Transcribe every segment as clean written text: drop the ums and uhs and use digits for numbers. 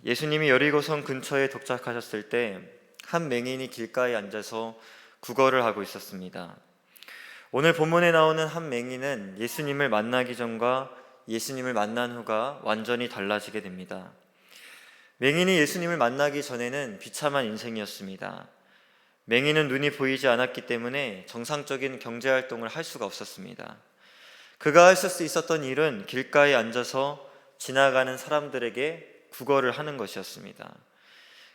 예수님이 여리고성 근처에 도착하셨을 때 한 맹인이 길가에 앉아서 구걸을 하고 있었습니다. 오늘 본문에 나오는 한 맹인은 예수님을 만나기 전과 예수님을 만난 후가 완전히 달라지게 됩니다. 맹인이 예수님을 만나기 전에는 비참한 인생이었습니다. 맹인은 눈이 보이지 않았기 때문에 정상적인 경제활동을 할 수가 없었습니다. 그가 할 수 있었던 일은 길가에 앉아서 지나가는 사람들에게 구걸을 하는 것이었습니다.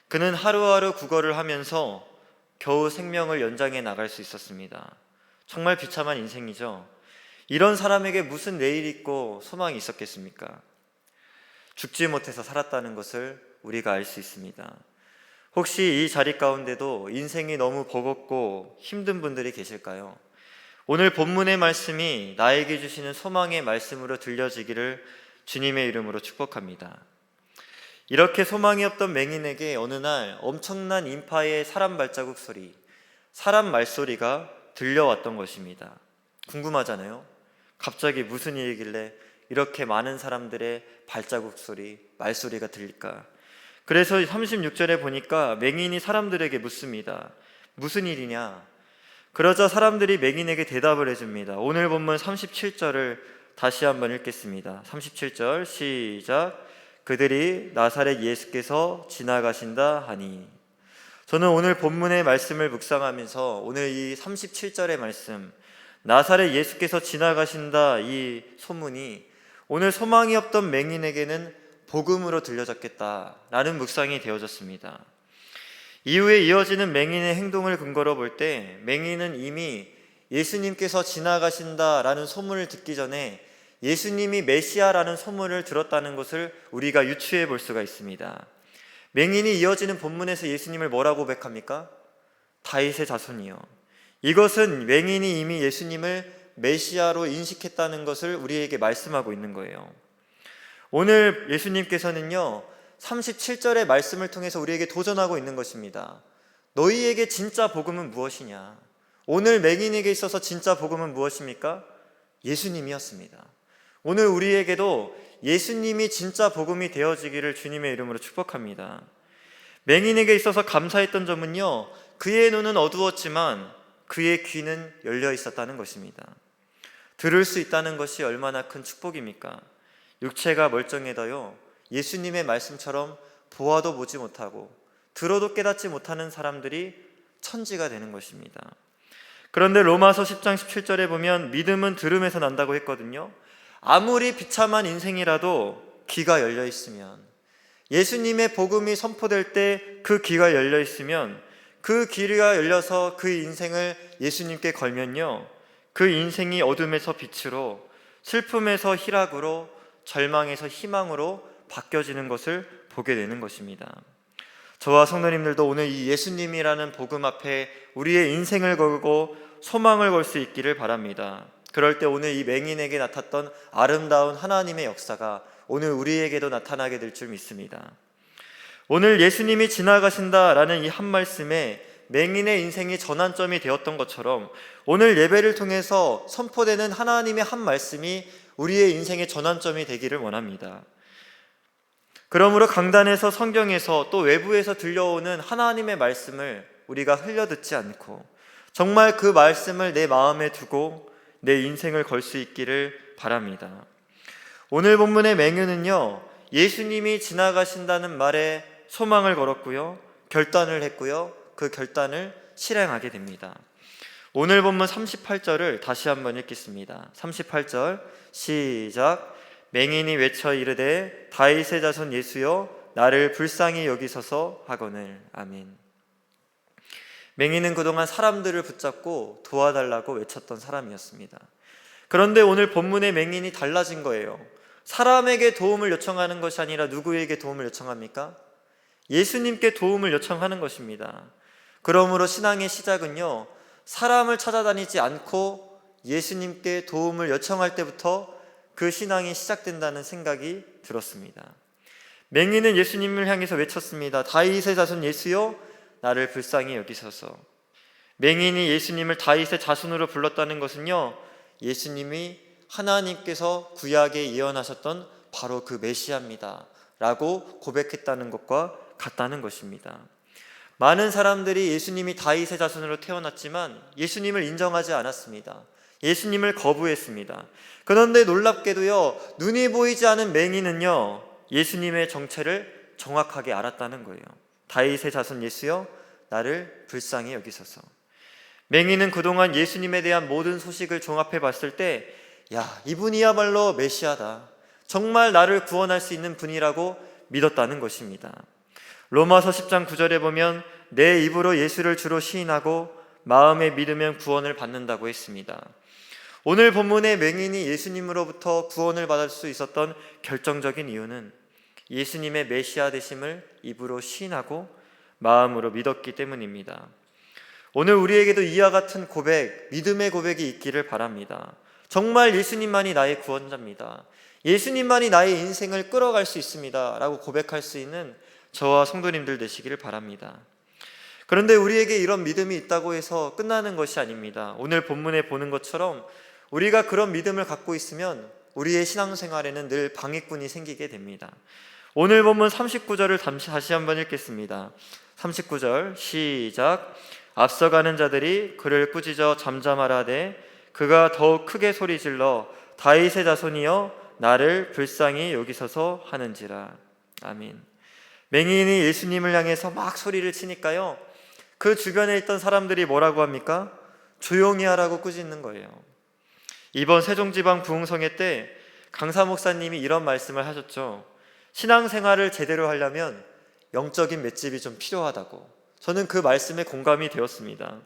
그는 하루하루 구걸을 하면서 겨우 생명을 연장해 나갈 수 있었습니다. 정말 비참한 인생이죠. 이런 사람에게 무슨 내일이 있고 소망이 있었겠습니까? 죽지 못해서 살았다는 것을 우리가 알 수 있습니다. 혹시 이 자리 가운데도 인생이 너무 버겁고 힘든 분들이 계실까요? 오늘 본문의 말씀이 나에게 주시는 소망의 말씀으로 들려지기를 주님의 이름으로 축복합니다. 이렇게 소망이 없던 맹인에게 어느 날 엄청난 인파의 사람 발자국 소리, 사람 말소리가 들려왔던 것입니다. 궁금하잖아요. 갑자기 무슨 일이길래 이렇게 많은 사람들의 발자국 소리, 말소리가 들릴까? 그래서 36절에 보니까 맹인이 사람들에게 묻습니다. 무슨 일이냐? 그러자 사람들이 맹인에게 대답을 해줍니다. 오늘 본문 37절을 다시 한번 읽겠습니다. 37절 시작. 그들이 나사렛 예수께서 지나가신다 하니. 저는 오늘 본문의 말씀을 묵상하면서 오늘 이 37절의 말씀, 나사렛 예수께서 지나가신다 이 소문이 오늘 소망이 없던 맹인에게는 복음으로 들려졌겠다라는 묵상이 되어졌습니다. 이후에 이어지는 맹인의 행동을 근거로 볼 때 맹인은 이미 예수님께서 지나가신다라는 소문을 듣기 전에 예수님이 메시아라는 소문을 들었다는 것을 우리가 유추해 볼 수가 있습니다. 맹인이 이어지는 본문에서 예수님을 뭐라고 고백합니까? 다윗의 자손이요. 이것은 맹인이 이미 예수님을 메시아로 인식했다는 것을 우리에게 말씀하고 있는 거예요. 오늘 예수님께서는요 37절의 말씀을 통해서 우리에게 도전하고 있는 것입니다. 너희에게 진짜 복음은 무엇이냐? 오늘 맹인에게 있어서 진짜 복음은 무엇입니까? 예수님이었습니다. 오늘 우리에게도 예수님이 진짜 복음이 되어지기를 주님의 이름으로 축복합니다. 맹인에게 있어서 감사했던 점은요 그의 눈은 어두웠지만 그의 귀는 열려 있었다는 것입니다. 들을 수 있다는 것이 얼마나 큰 축복입니까? 육체가 멀쩡해도요 예수님의 말씀처럼 보아도 보지 못하고 들어도 깨닫지 못하는 사람들이 천지가 되는 것입니다. 그런데 로마서 10장 17절에 보면 믿음은 들음에서 난다고 했거든요. 아무리 비참한 인생이라도 귀가 열려 있으면, 예수님의 복음이 선포될 때 그 귀가 열려 있으면, 그 귀가 열려서 그 인생을 예수님께 걸면요 그 인생이 어둠에서 빛으로, 슬픔에서 희락으로, 절망에서 희망으로 바뀌어지는 것을 보게 되는 것입니다. 저와 성도님들도 오늘 이 예수님이라는 복음 앞에 우리의 인생을 걸고 소망을 걸 수 있기를 바랍니다. 그럴 때 오늘 이 맹인에게 나타났던 아름다운 하나님의 역사가 오늘 우리에게도 나타나게 될 줄 믿습니다. 오늘 예수님이 지나가신다라는 이 한 말씀에 맹인의 인생이 전환점이 되었던 것처럼 오늘 예배를 통해서 선포되는 하나님의 한 말씀이 우리의 인생의 전환점이 되기를 원합니다. 그러므로 강단에서, 성경에서, 또 외부에서 들려오는 하나님의 말씀을 우리가 흘려듣지 않고 정말 그 말씀을 내 마음에 두고 내 인생을 걸 수 있기를 바랍니다. 오늘 본문의 맹인은요 예수님이 지나가신다는 말에 소망을 걸었고요 결단을 했고요 그 결단을 실행하게 됩니다. 오늘 본문 38절을 다시 한번 읽겠습니다. 38절 시작. 맹인이 외쳐 이르되 다윗의 자손 예수여 나를 불쌍히 여기소서 하거늘. 아멘. 맹인은 그동안 사람들을 붙잡고 도와달라고 외쳤던 사람이었습니다. 그런데 오늘 본문의 맹인이 달라진 거예요. 사람에게 도움을 요청하는 것이 아니라 누구에게 도움을 요청합니까? 예수님께 도움을 요청하는 것입니다. 그러므로 신앙의 시작은요 사람을 찾아다니지 않고 예수님께 도움을 요청할 때부터 그 신앙이 시작된다는 생각이 들었습니다. 맹인은 예수님을 향해서 외쳤습니다. 다윗의 자손 예수여 나를 불쌍히 여기소서. 맹인이 예수님을 다윗의 자손으로 불렀다는 것은요 예수님이 하나님께서 구약에 예언하셨던 바로 그 메시아입니다 라고 고백했다는 것과 같다는 것입니다. 많은 사람들이 예수님이 다윗의 자손으로 태어났지만 예수님을 인정하지 않았습니다. 예수님을 거부했습니다. 그런데 놀랍게도요, 눈이 보이지 않은 맹인은요, 예수님의 정체를 정확하게 알았다는 거예요. 다윗의 자손 예수여, 나를 불쌍히 여기소서. 맹인은 그동안 예수님에 대한 모든 소식을 종합해 봤을 때, 야, 이분이야말로 메시아다, 정말 나를 구원할 수 있는 분이라고 믿었다는 것입니다. 로마서 10장 9절에 보면 내 입으로 예수를 주로 시인하고 마음에 믿으면 구원을 받는다고 했습니다. 오늘 본문의 맹인이 예수님으로부터 구원을 받을 수 있었던 결정적인 이유는 예수님의 메시아 되심을 입으로 시인하고 마음으로 믿었기 때문입니다. 오늘 우리에게도 이와 같은 고백, 믿음의 고백이 있기를 바랍니다. 정말 예수님만이 나의 구원자입니다. 예수님만이 나의 인생을 끌어갈 수 있습니다 라고 고백할 수 있는 저와 성도님들 되시기를 바랍니다. 그런데 우리에게 이런 믿음이 있다고 해서 끝나는 것이 아닙니다. 오늘 본문에 보는 것처럼 우리가 그런 믿음을 갖고 있으면 우리의 신앙생활에는 늘 방해꾼이 생기게 됩니다. 오늘 본문 39절을 다시 한번 읽겠습니다. 39절 시작. 앞서가는 자들이 그를 꾸짖어 잠잠하라되 그가 더욱 크게 소리질러 다윗의 자손이여 나를 불쌍히 여기소서 하는지라. 아멘. 맹인이 예수님을 향해서 막 소리를 치니까요, 그 주변에 있던 사람들이 뭐라고 합니까? 조용히 하라고 꾸짖는 거예요. 이번 세종지방 부흥성회 때 강사 목사님이 이런 말씀을 하셨죠. 신앙생활을 제대로 하려면 영적인 맷집이 좀 필요하다고. 저는 그 말씀에 공감이 되었습니다.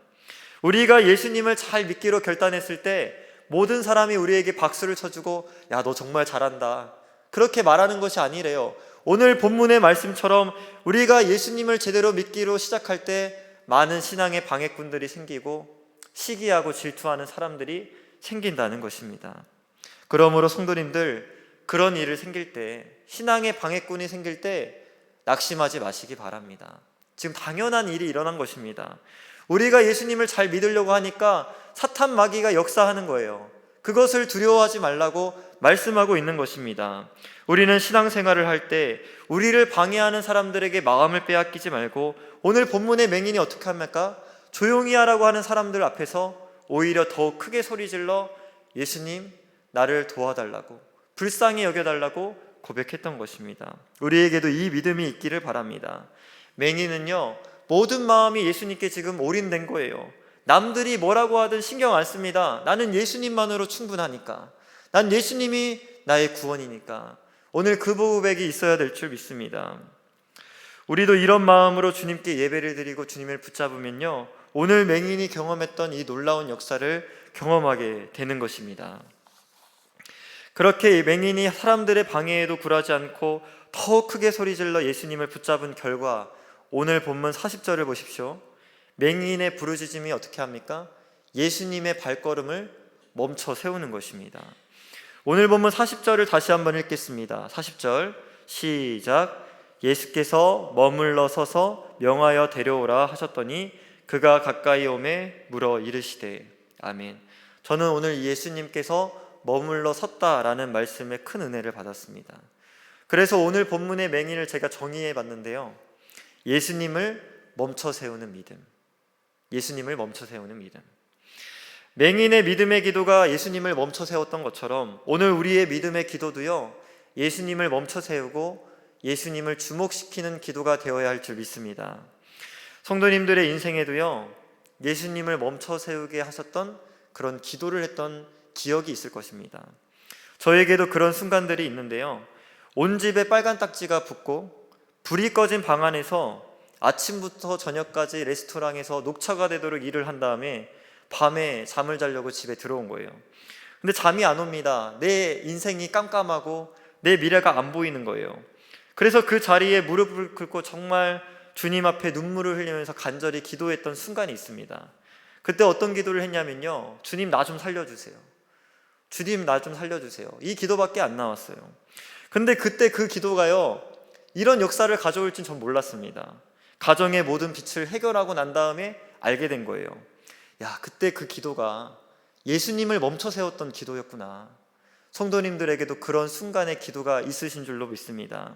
우리가 예수님을 잘 믿기로 결단했을 때 모든 사람이 우리에게 박수를 쳐주고 야, 너 정말 잘한다, 그렇게 말하는 것이 아니래요. 오늘 본문의 말씀처럼 우리가 예수님을 제대로 믿기로 시작할 때 많은 신앙의 방해꾼들이 생기고 시기하고 질투하는 사람들이 생긴다는 것입니다. 그러므로 성도님들, 그런 일을 생길 때, 신앙의 방해꾼이 생길 때 낙심하지 마시기 바랍니다. 지금 당연한 일이 일어난 것입니다. 우리가 예수님을 잘 믿으려고 하니까 사탄 마귀가 역사하는 거예요. 그것을 두려워하지 말라고 말씀하고 있는 것입니다. 우리는 신앙생활을 할 때 우리를 방해하는 사람들에게 마음을 빼앗기지 말고 오늘 본문의 맹인이 어떻게 합니까? 조용히 하라고 하는 사람들 앞에서 오히려 더 크게 소리질러 예수님, 나를 도와달라고, 불쌍히 여겨달라고 고백했던 것입니다. 우리에게도 이 믿음이 있기를 바랍니다. 맹인은요, 모든 마음이 예수님께 지금 올인된 거예요. 남들이 뭐라고 하든 신경 안 씁니다. 나는 예수님만으로 충분하니까, 난 예수님이 나의 구원이니까. 오늘 그 고백이 있어야 될 줄 믿습니다. 우리도 이런 마음으로 주님께 예배를 드리고 주님을 붙잡으면요, 오늘 맹인이 경험했던 이 놀라운 역사를 경험하게 되는 것입니다. 그렇게 맹인이 사람들의 방해에도 굴하지 않고 더 크게 소리질러 예수님을 붙잡은 결과 오늘 본문 40절을 보십시오. 맹인의 부르짖음이 어떻게 합니까? 예수님의 발걸음을 멈춰 세우는 것입니다. 오늘 본문 40절을 다시 한번 읽겠습니다. 40절 시작. 예수께서 머물러 서서 명하여 데려오라 하셨더니 그가 가까이 오매 물어 이르시되. 아멘. 저는 오늘 예수님께서 머물러 섰다라는 말씀에 큰 은혜를 받았습니다. 그래서 오늘 본문의 맹인을 제가 정의해 봤는데요, 예수님을 멈춰 세우는 믿음, 예수님을 멈춰 세우는 믿음. 맹인의 믿음의 기도가 예수님을 멈춰 세웠던 것처럼 오늘 우리의 믿음의 기도도요, 예수님을 멈춰 세우고 예수님을 주목시키는 기도가 되어야 할 줄 믿습니다. 성도님들의 인생에도요, 예수님을 멈춰 세우게 하셨던 그런 기도를 했던 기억이 있을 것입니다. 저에게도 그런 순간들이 있는데요, 온 집에 빨간 딱지가 붙고 불이 꺼진 방 안에서 아침부터 저녁까지 레스토랑에서 녹차가 되도록 일을 한 다음에 밤에 잠을 자려고 집에 들어온 거예요. 근데 잠이 안 옵니다. 내 인생이 깜깜하고 내 미래가 안 보이는 거예요. 그래서 그 자리에 무릎을 꿇고 정말 주님 앞에 눈물을 흘리면서 간절히 기도했던 순간이 있습니다. 그때 어떤 기도를 했냐면요, 주님 나 좀 살려주세요. 주님 나 좀 살려주세요. 이 기도밖에 안 나왔어요. 근데 그때 그 기도가요, 이런 역사를 가져올진 전 몰랐습니다. 가정의 모든 빛을 해결하고 난 다음에 알게 된 거예요. 야, 그때 그 기도가 예수님을 멈춰 세웠던 기도였구나. 성도님들에게도 그런 순간의 기도가 있으신 줄로 믿습니다.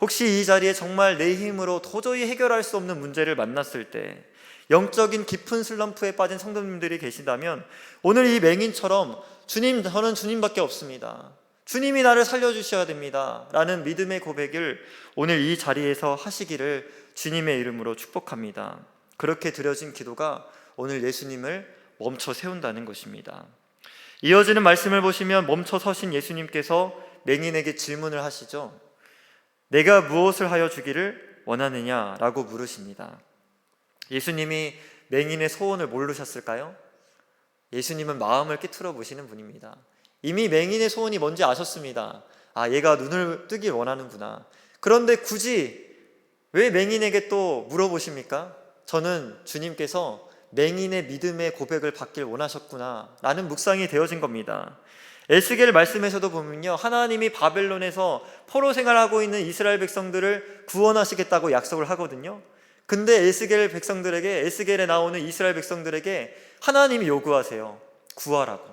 혹시 이 자리에 정말 내 힘으로 도저히 해결할 수 없는 문제를 만났을 때 영적인 깊은 슬럼프에 빠진 성도님들이 계신다면 오늘 이 맹인처럼 주님, 저는 주님밖에 없습니다, 주님이 나를 살려주셔야 됩니다 라는 믿음의 고백을 오늘 이 자리에서 하시기를 주님의 이름으로 축복합니다. 그렇게 드려진 기도가 오늘 예수님을 멈춰 세운다는 것입니다. 이어지는 말씀을 보시면 멈춰 서신 예수님께서 맹인에게 질문을 하시죠. 내가 무엇을 하여 주기를 원하느냐 라고 물으십니다. 예수님이 맹인의 소원을 모르셨을까요? 예수님은 마음을 깨트려 보시는 분입니다. 이미 맹인의 소원이 뭔지 아셨습니다. 아, 얘가 눈을 뜨길 원하는구나. 그런데 굳이 왜 맹인에게 또 물어보십니까? 저는 주님께서 맹인의 믿음의 고백을 받길 원하셨구나 라는 묵상이 되어진 겁니다. 에스겔 말씀에서도 보면요, 하나님이 바벨론에서 포로 생활하고 있는 이스라엘 백성들을 구원하시겠다고 약속을 하거든요. 근데 에스겔에 나오는 이스라엘 백성들에게 하나님이 요구하세요. 구하라고.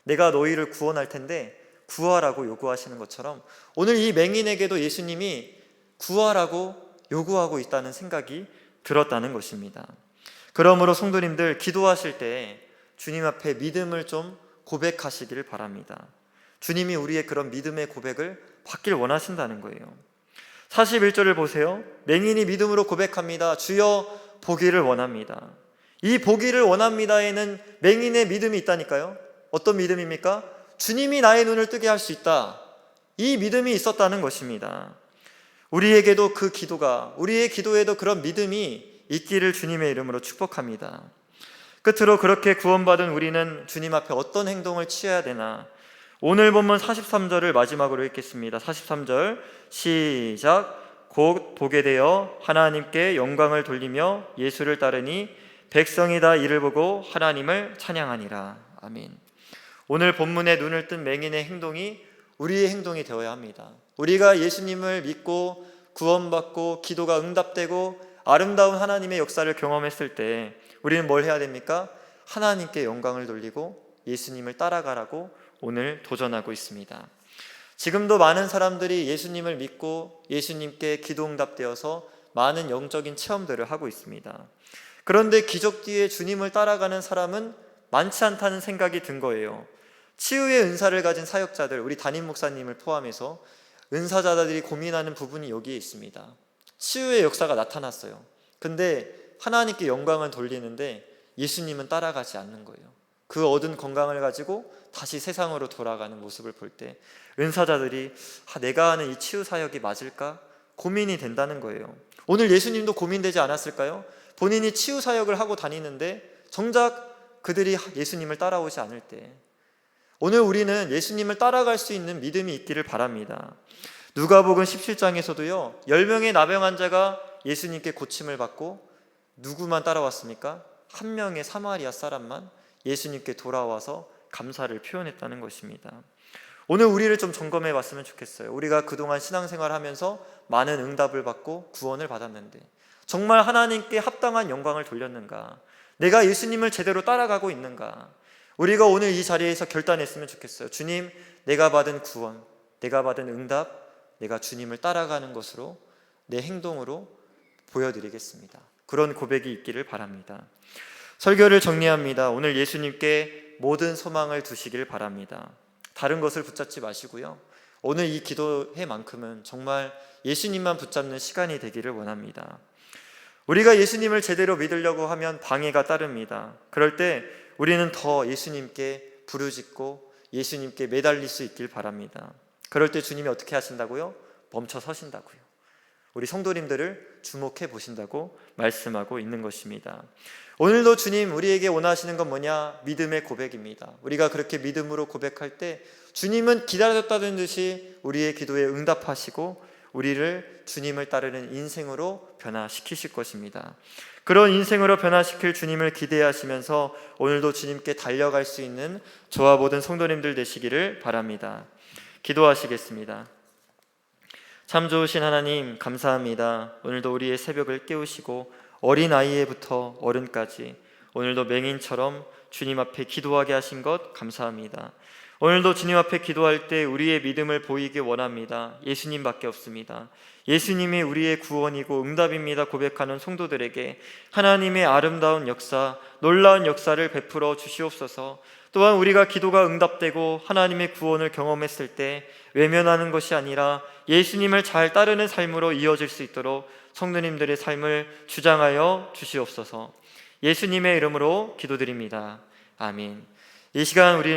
내가 너희를 구원할 텐데 구하라고 요구하시는 것처럼 오늘 이 맹인에게도 예수님이 구하라고 요구하고 있다는 생각이 들었다는 것입니다. 그러므로 성도님들, 기도하실 때 주님 앞에 믿음을 좀 고백하시기를 바랍니다. 주님이 우리의 그런 믿음의 고백을 받길 원하신다는 거예요. 41절을 보세요. 맹인이 믿음으로 고백합니다. 주여 보기를 원합니다. 이 보기를 원합니다에는 맹인의 믿음이 있다니까요. 어떤 믿음입니까? 주님이 나의 눈을 뜨게 할 수 있다. 이 믿음이 있었다는 것입니다. 우리에게도 그 기도가, 우리의 기도에도 그런 믿음이 있기를 주님의 이름으로 축복합니다. 끝으로 그렇게 구원받은 우리는 주님 앞에 어떤 행동을 취해야 되나? 오늘 본문 43절을 마지막으로 읽겠습니다. 43절 시작. 곧 보게 되어 하나님께 영광을 돌리며 예수를 따르니 백성이 다 이를 보고 하나님을 찬양하니라. 아멘. 오늘 본문에 눈을 뜬 맹인의 행동이 우리의 행동이 되어야 합니다. 우리가 예수님을 믿고 구원받고 기도가 응답되고 아름다운 하나님의 역사를 경험했을 때 우리는 뭘 해야 됩니까? 하나님께 영광을 돌리고 예수님을 따라가라고 오늘 도전하고 있습니다. 지금도 많은 사람들이 예수님을 믿고 예수님께 기도 응답되어서 많은 영적인 체험들을 하고 있습니다. 그런데 기적 뒤에 주님을 따라가는 사람은 많지 않다는 생각이 든 거예요. 치유의 은사를 가진 사역자들, 우리 담임 목사님을 포함해서 은사자들이 고민하는 부분이 여기에 있습니다. 치유의 역사가 나타났어요. 근데 하나님께 영광을 돌리는데 예수님은 따라가지 않는 거예요. 그 얻은 건강을 가지고 다시 세상으로 돌아가는 모습을 볼 때 은사자들이 내가 하는 이 치유 사역이 맞을까? 고민이 된다는 거예요. 오늘 예수님도 고민되지 않았을까요? 본인이 치유 사역을 하고 다니는데 정작 그들이 예수님을 따라오지 않을 때 오늘 우리는 예수님을 따라갈 수 있는 믿음이 있기를 바랍니다. 누가복음 17장에서도요 10명의 나병 환자가 예수님께 고침을 받고 누구만 따라왔습니까? 한 명의 사마리아 사람만 예수님께 돌아와서 감사를 표현했다는 것입니다. 오늘 우리를 좀 점검해 봤으면 좋겠어요. 우리가 그동안 신앙생활 하면서 많은 응답을 받고 구원을 받았는데 정말 하나님께 합당한 영광을 돌렸는가? 내가 예수님을 제대로 따라가고 있는가? 우리가 오늘 이 자리에서 결단했으면 좋겠어요. 주님, 내가 받은 구원, 내가 받은 응답, 내가 주님을 따라가는 것으로 내 행동으로 보여드리겠습니다. 그런 고백이 있기를 바랍니다. 설교를 정리합니다. 오늘 예수님께 모든 소망을 두시길 바랍니다. 다른 것을 붙잡지 마시고요. 오늘 이 기도회만큼은 정말 예수님만 붙잡는 시간이 되기를 원합니다. 우리가 예수님을 제대로 믿으려고 하면 방해가 따릅니다. 그럴 때 우리는 더 예수님께 부르짖고 예수님께 매달릴 수 있길 바랍니다. 그럴 때 주님이 어떻게 하신다고요? 멈춰 서신다고요. 우리 성도님들을 주목해 보신다고 말씀하고 있는 것입니다. 오늘도 주님 우리에게 원하시는 건 뭐냐? 믿음의 고백입니다. 우리가 그렇게 믿음으로 고백할 때 주님은 기다렸다는 듯이 우리의 기도에 응답하시고 우리를 주님을 따르는 인생으로 변화시키실 것입니다. 그런 인생으로 변화시킬 주님을 기대하시면서 오늘도 주님께 달려갈 수 있는 저와 모든 성도님들 되시기를 바랍니다. 기도하시겠습니다. 참 좋으신 하나님 감사합니다. 오늘도 우리의 새벽을 깨우시고 어린아이에부터 어른까지 오늘도 맹인처럼 주님 앞에 기도하게 하신 것 감사합니다. 오늘도 주님 앞에 기도할 때 우리의 믿음을 보이기 원합니다. 예수님밖에 없습니다. 예수님이 우리의 구원이고 응답입니다 고백하는 성도들에게 하나님의 아름다운 역사, 놀라운 역사를 베풀어 주시옵소서. 또한 우리가 기도가 응답되고 하나님의 구원을 경험했을 때 외면하는 것이 아니라 예수님을 잘 따르는 삶으로 이어질 수 있도록 성도님들의 삶을 주장하여 주시옵소서. 예수님의 이름으로 기도드립니다. 아멘. 이 시간 우리